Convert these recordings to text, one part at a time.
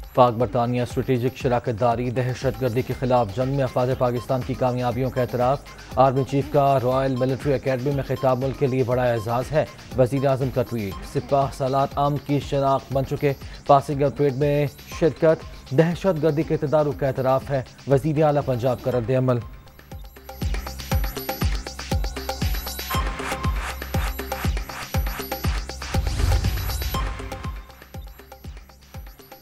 पाक बरतानिया स्ट्रेटेजिक शराकतदारी दहशतगर्दी के खिलाफ जंग में अफवाज पाकिस्तान की कामयाबियों का एतराफ़। आर्मी चीफ का रॉयल मिलिट्री अकेडमी में खिताब मुल्क के लिए बड़ा एजाज़ है। वज़ीर आज़म का ट्वीट। सिपाह सालात आम की शनाख्त बन चुके। पासिंग आउट परेड में शिरकत दहशतगर्दी के तदारुक का एतराफ़ है। वज़ीर आला पंजाब का रद्द अमल।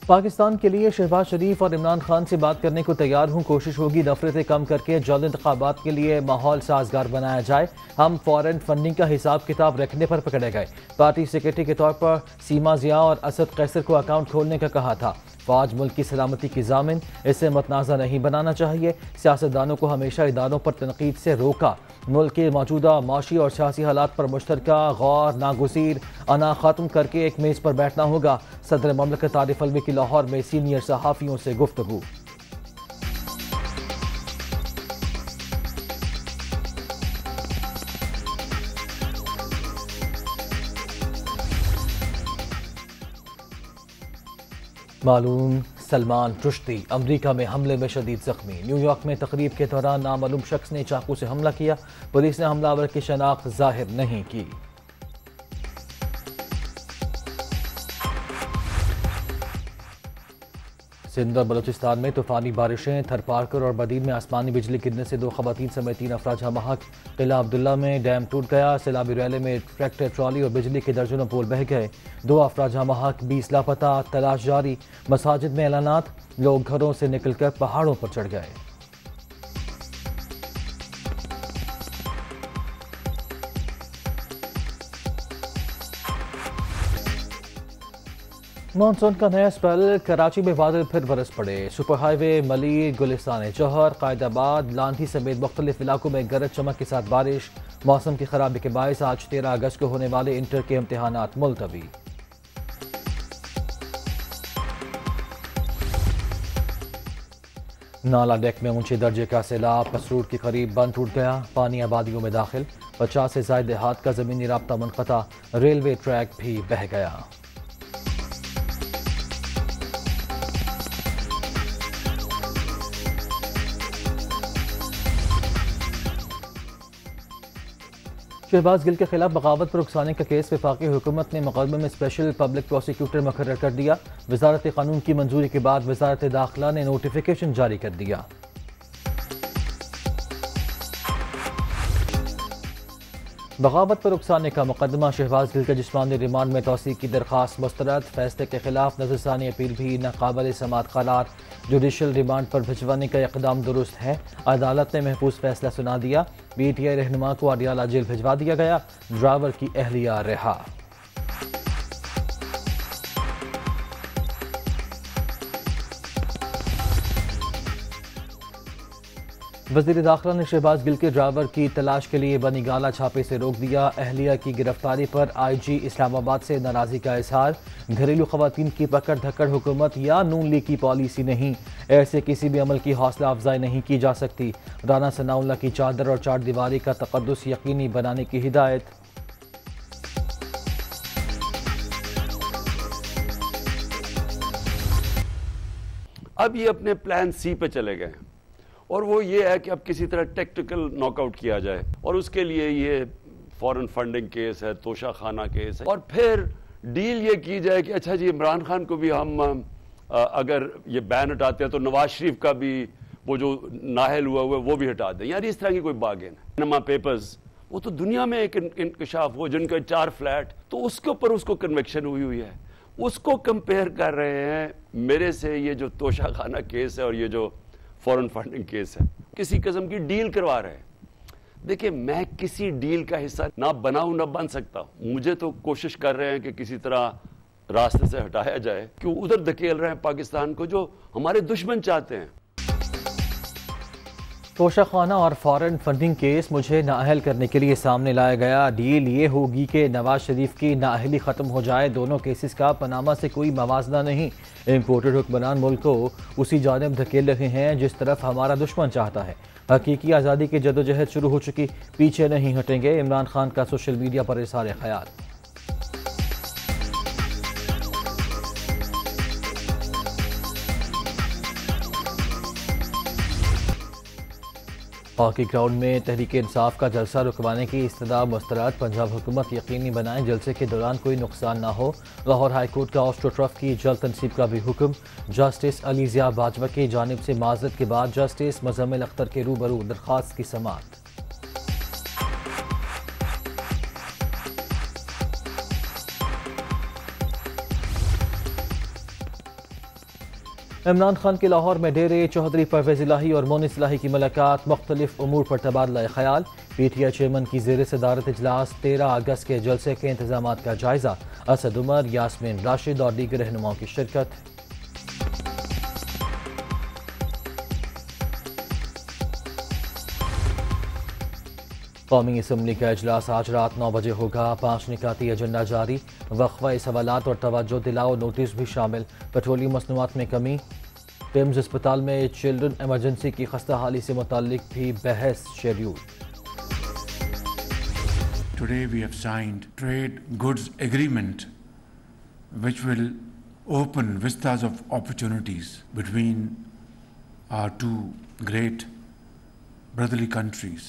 पाकिस्तान के लिए शहबाज शरीफ और इमरान खान से बात करने को तैयार हूँ। कोशिश होगी नफरतें कम करके जल्द इंतखाबात के लिए माहौल साजगार बनाया जाए। हम फॉरेन फंडिंग का हिसाब किताब रखने पर पकड़े गए। पार्टी सेक्रेटरी के तौर पर सीमा जिया और असद कैसर को अकाउंट खोलने का कहा था। फौज मुल्क की सलामती की जामिन, इसे मतनाज़ा नहीं बनाना चाहिए। सियासतदानों को हमेशा इदारों पर तनकीद से रोका। मुल्क के मौजूदा माशी और सियासी हालात पर मुश्तरका गौर नागुज़ीर अना ख़त्म करके एक मेज़ पर बैठना होगा। सदर ममलकत आरिफ अलवी की लाहौर में सीनियर सहाफ़ियों से गुफ्तगू। मालूम सलमान रुश्दी अमरीका में हमले में शदीद जख्मी। न्यूयॉर्क में तकरीब के दौरान नामालूम शख्स ने चाकू से हमला किया। पुलिस ने हमलावर की शनाख्त जाहिर नहीं की। सिंध और बलूचिस्तान में तूफानी बारिशें। थरपारकर और बदीन में आसमानी बिजली गिरने से 2 खवातीन समेत 3 अफराद जहाँ-बहक। किला अब्दुल्ला में डैम टूट गया। सैलाबी रैले में ट्रैक्टर ट्रॉली और बिजली के दर्जनों पोल बह गए। 2 अफराद जहाँ-बहक, 20 लापता। तलाश जारी। मसाजिद में ऐलानात। लोग घरों से निकलकर पहाड़ों पर चढ़ गए। मानसून का नया स्पेल। कराची में बादल फिर बरस पड़े। सुपर हाईवे मली, गुलिस्तान जौहर, कायदाबाद, लांठी समेत मुख्तलिफ इलाकों में गरज चमक के साथ बारिश। मौसम की खराबी के बायस आज 13 अगस्त को होने वाले इंटर के इम्तिहानात मुलतवी। नाला डेक में ऊंचे दर्जे का सैलाब। कसरूर के करीब बंद टूट गया। पानी आबादियों में दाखिल। 50 से ज्यादा देहात का जमीनी राब्ता मुनक़ता। रेलवे ट्रैक भी बह गया। शहबाज गिल के खिलाफ बगावत पर उकसाने का केस वफाकी हुकूमत ने मुकदमे में स्पेशल पब्लिक प्रोसिक्यूटर मुकर्रर कर दिया। वजारत कानून की मंजूरी के बाद वजारत दाखिला ने नोटिफिकेशन जारी कर दिया। बगावत पर उकसाने का मुकदमा। शहबाज गिल के जिस्मानी रिमांड में तौसीक़ की दरख्वास्त मुस्तरद। फैसले के खिलाफ नज़रसानी अपील भी नाकाबिल समाअत करार। जुडिशल रिमांड पर भिजवाने का इक़दाम दुरुस्त है। अदालत ने महफूज फैसला सुना दिया। PTI रहनुमा को अडियाला जेल भिजवा दिया गया। ड्राइवर की अहलिया रिहा। वज़ीर दाखिला ने शहबाज गिल के ड्राइवर की तलाश के लिए बनी गाला छापे से रोक दिया। अहलिया की गिरफ्तारी पर IG इस्लामाबाद से नाराज़गी का इजहार। घरेलू खवातीन की पकड़ धक्कड़ हुकूमत या नून लीग की पॉलिसी नहीं। ऐसे किसी भी अमल की हौसला अफजाई नहीं की जा सकती। राना सनाउल्लाह की चादर और चार दीवारी का तक़द्दुस यकीनी बनाने की हिदायत। अब ये अपने प्लान C पे चले गए और वो ये है कि अब किसी तरह टेक्टिकल नॉकआउट किया जाए और उसके लिए ये फॉरेन फंडिंग केस है, तोशा खाना केस है और फिर डील ये की जाए कि अच्छा जी इमरान खान को भी हम अगर ये बैन हटाते हैं तो नवाज शरीफ का भी वो जो नाहल हुआ है वो भी हटा दें। यार इस तरह की कोई बार्गेन है। पनामा पेपर्स वो तो दुनिया में एक इंकशाफ हो जिनके 4 फ्लैट तो उसके ऊपर उसको कन्विक्शन हुई है, उसको कंपेयर कर रहे हैं मेरे से ये जो तोशा खाना केस है और ये जो फॉरेन फंडिंग केस है। किसी किस्म की डील करवा रहे हैं। देखिए मैं किसी डील का हिस्सा ना बनाऊं ना बन सकता। मुझे तो कोशिश कर रहे हैं कि किसी तरह रास्ते से हटाया जाए, क्यों उधर धकेल रहे हैं पाकिस्तान को जो हमारे दुश्मन चाहते हैं। तोशा खाना और फॉरेन फंडिंग केस मुझे नाअहल करने के लिए सामने लाया गया। डील ये होगी कि नवाज शरीफ की नाअहली ख़त्म हो जाए। दोनों केसेस का पनामा से कोई मवाजना नहीं। इम्पोर्टेड हुक्मरान मुल्क को उसी जानिब धकेल रहे हैं जिस तरफ हमारा दुश्मन चाहता है। हकीकी आज़ादी की जदोजहद शुरू हो चुकी, पीछे नहीं हटेंगे। इमरान खान का सोशल मीडिया पर इज़हार ख्याल। हॉकी ग्राउंड में तहरीक इंसाफ का जलसा रुकवाने की इस्तदा मुस्तरद। पंजाब हुकूमत यकीनी बनाए जलसे के दौरान कोई नुकसान ना हो। लाहौर हाई कोर्ट का ऑस्ट्रो ट्रफ की जल्द तनसीब का भी हुक्म। जस्टिस अली ज़िया बाजवा की जानिब से माजरत के बाद जस्टिस मुजम्मिल अख्तर के रूबरू दरख्वास्त की समाअत। इमरान खान के लाहौर में डेरे, चौधरी परवेज इलाही और मोनिस इलाही की मुलाकात, मुख्तलिफ उमूर पर तबादला ख्याल। पीटीआई चेयरमैन की ज़ेर सदारत इजलास, 13 अगस्त के जलसे के इंतजाम का जायजा। असद उमर, यास्मीन राशिद और दीगर रहनुमाओं की शिरकत। कौमी असम्बली का इजलास आज रात 9 बजे होगा। 5 निकाती एजेंडा जारी। वक्फा सवालात और तवज्जो दिलाओ नोटिस भी शामिल। पेट्रोलियम मसनूआत में कमी। टिम्स अस्पताल में चिल्ड्रन एमरजेंसी की खस्ता हाली से मुताल्लिक भी बहस schedule. Today we have signed trade goods agreement which will open vistas of opportunities between our two great brotherly countries.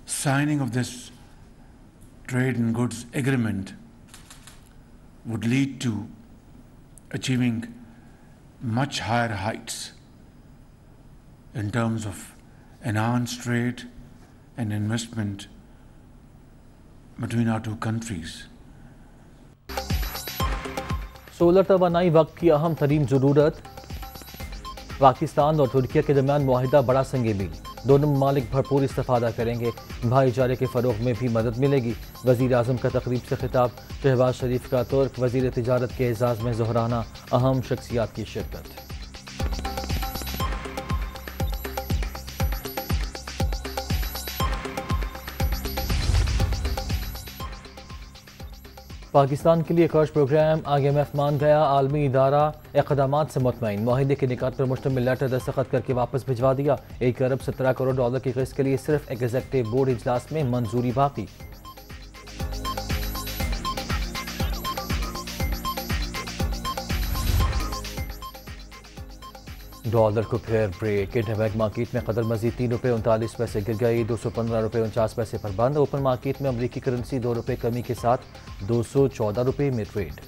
Signing of this trade and goods agreement would lead to achieving much higher heights in terms of enhanced trade and investment between our two countries. Solar तवानाई वक्त की अहम तरीन ज़रूरत। पाकिस्तान और तुर्की के दरमियान मुआहिदा बड़ा संगीन। दोनों ममालिक भरपूर इस्तेफादा करेंगे। भाईचारे के फ़रोग़ में भी मदद मिलेगी। वज़ीर आज़म का तकरीब से खिताब। शहबाज शरीफ का तुर्क वज़ीर तिजारत के एजाज़ में ज़ोहराना। अहम शख्सियात की शिरकत। पाकिस्तान के लिए कर्ज प्रोग्राम, IMF मान गया। आलमी इदारा इक़दामात से मुतमईन। मुआहिदे के निकात पर मुश्तमिल लेटर दस्तखत करके वापस भिजवा दिया। 1 अरब 17 करोड़ डॉलर की किस्त के लिए सिर्फ एग्जीक्यूटिव बोर्ड इजलास में मंजूरी बाकी। डॉलर को फिर ब्रेक। इंटरबैंक मार्केट में कदर मजीद ₹3.39 गिर गई। $215.49 पर बंद। ओपन मार्केट में अमरीकी करेंसी ₹2 कमी के साथ $214 में ट्रेड।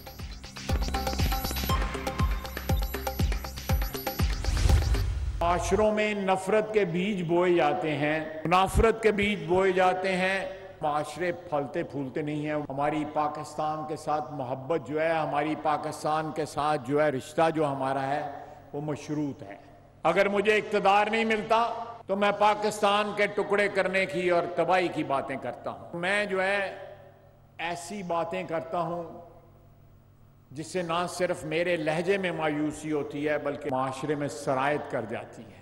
माशरों में नफरत के बीज बोए जाते हैं, मुनाफरत के बीज बोए जाते हैं। माशरे फलते फूलते नहीं हैं। हमारी पाकिस्तान के साथ मोहब्बत जो है, हमारी पाकिस्तान के साथ जो है रिश्ता जो हमारा है वो मशरूत है। अगर मुझे इक़्तिदार नहीं मिलता तो मैं पाकिस्तान के टुकड़े करने की और तबाही की बातें करता हूं। मैं जो है ऐसी बातें करता हूं जिससे ना सिर्फ मेरे लहजे में मायूसी होती है बल्कि माशरे में सरायत कर जाती है।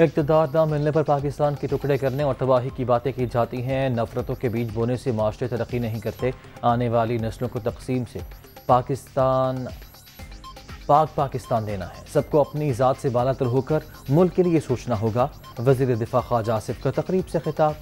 इक़्तिदार न मिलने पर पाकिस्तान के टुकड़े करने और तबाही की बातें की जाती हैं। नफरतों के बीज बोने से माशरे तरक्की नहीं करते। आने वाली नस्लों को तकसीम से पाकिस्तान देना है। सबको अपनी ज़ात से बालातर होकर मुल्क के लिए सोचना होगा। वज़ीर दिफा ख्वाजा आसिफ का तकरीब से खिताब।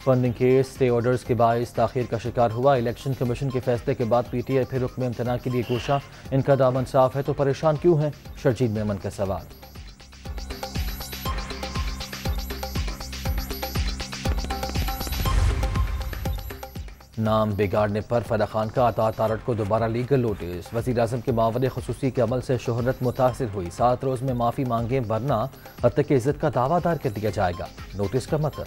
फंडिंग केस स्टे ऑर्डर्स के बाइस ताखीर का शिकार हुआ। इलेक्शन कमीशन के फैसले के बाद PTI फिर हुक्म इम्तना के लिए कोशा। इनका दामन साफ है तो परेशान क्यों हैं? शर्जील मेमन का सवाल। नाम बिगाड़ने पर फराह खान का अता तारड़ को दोबारा लीगल नोटिस। वज़ीर आज़म के मावरे ख़ुसूसी के अमल से शोहरत मुतासिर हुई। 7 रोज़ में माफ़ी मांगे वरना हत्या की इज़्ज़त का दावादार कर दिया जाएगा। नोटिस का मतलब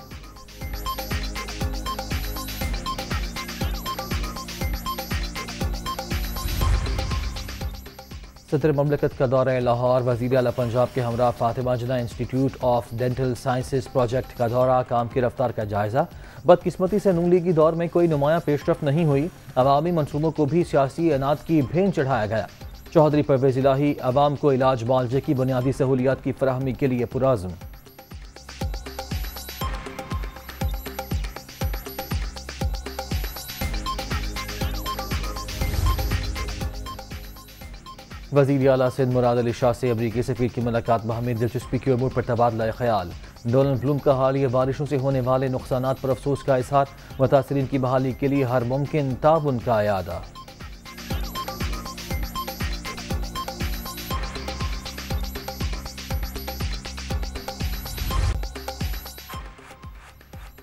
सदर ममलकत का दौरा लाहौर। वज़ीर आला पंजाब के हमरा Fatima Jinnah institute of dental sciences project का दौरा। काम की रफ्तार का जायज़ा। बदकिस्मती से नून लीगी दौर में कोई नुमाया पेशरफ नहीं हुई। अवामी मनसूबों को भी सियासी अनाद की भेंट चढ़ाया गया। चौधरी परवेज इलाही अवाम को इलाज मुआवजे की बुनियादी सहूलियात की फराहमी के लिए पुराज़्म। वज़ीर आला सिंध मुराद अली शाह से अमरीकी सफ़ीर की मुलाकात। बाहमी दिलचस्पी की उमूर पर तबादला ख्याल। डोनाल्ड ब्लूम का हालिया बारिशों से होने वाले नुकसानात पर अफसोस का इजहार। मुतासरीन की बहाली के लिए हर मुमकिन ताउन का इरादा।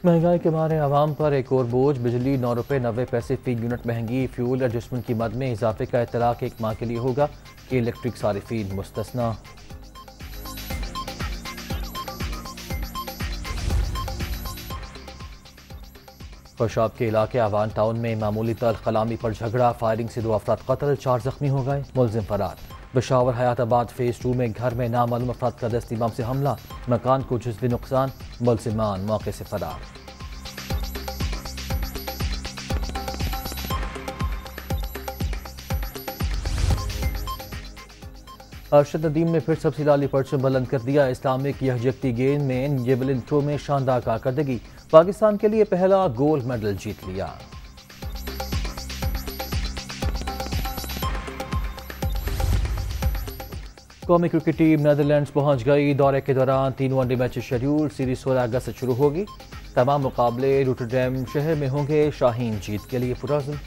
महंगाई के मारे आवाम पर एक और बोझ। बिजली 9 रुपये 90 पैसे फी यूनिट महंगी। फ्यूल एडजस्टमेंट की मद में इजाफे का इतलाक 1 माह के लिए होगा। इलेक्ट्रिक सारिफीन मुस्तस्ना। खुशाब के इलाके आवान टाउन में मामूली तल कलामी पर झगड़ा। फायरिंग से 2 अफराद कत्ल, 4 जख्मी हो गए। मुलजिम फरार। पेशावर हयाताबाद फेज 2 में घर में नामालूम अफराद का दस्ती बम से हमला। मकान को जुज़वी नुकसान। मुलजिमान मौके से फरार। अरशद नदीम ने फिर सबसे लाली परचम बुलंद कर दिया। इस्लामिक यकजहती गेंद में जेवलिन थ्रो में शानदार कारकर्दगी। पाकिस्तान के लिए पहला गोल्ड मेडल जीत लिया। कौमी क्रिकेट टीम नीदरलैंड्स पहुंच गई। दौरे के दौरान 3 वनडे मैचेस शेड्यूल। सीरीज 16 अगस्त से शुरू होगी। तमाम मुकाबले रोटरडैम शहर में होंगे। शाहीन जीत के लिए पुरअज़्म।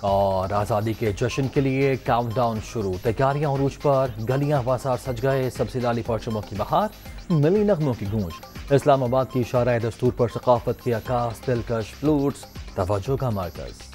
और आज़ादी के जश्न के लिए काउंटडाउन शुरू। तैयारियां उरूज पर। गलियां बाजार सज गए। सबसे लाली परचमों की बहार। मिली नगमों की गूंज। इस्लामाबाद की शारा दस्तूर पर सकाफत की आकाश। दिलकश फ्लूट्स तवज्जो का मरकज।